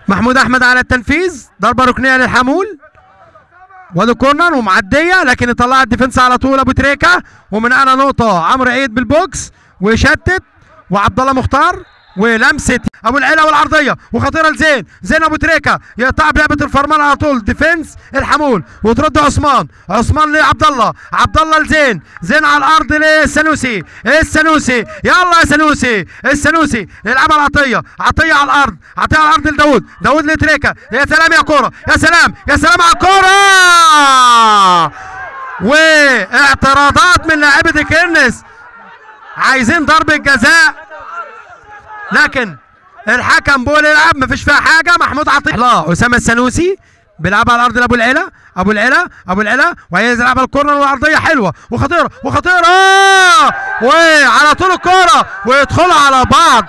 محمود احمد على التنفيذ، ضربه ركنيه للحمول، وادي كورنر ومعديه، لكن يطلع الديفنس على طول ابو تريكه، ومن انا نقطه عمرو عيد بالبوكس ويشتت، وعبد الله مختار ولمسه ابو العلا والعرضيه وخطيره لزين، زين ابو تريكه يقطع بلعبه الفرمان على طول، ديفنس الحمول وترد عثمان، عثمان لعبد الله، عبد الله لزين، زين على الارض للسنوسي، السنوسي يلا يا سنوسي، السنوسي يلعبها العطيه، عطيه على الارض، عطيه على الارض لداوود، داوود لتريكه، يا سلام يا كوره، يا سلام يا سلام على الكوره، واعتراضات من لاعيبه كيرنس عايزين ضربه جزاء، لكن الحكم بيقول العب مفيش فيها حاجه. محمود عطيه، لا اسامه السنوسي بيلعبها على الارض لابو العلا، ابو العلا ابو العلا، وعايز يلعبها الكورنر والعرضيه حلوه وخطيره وخطيره، وعلى طول الكوره ويدخلوا على بعض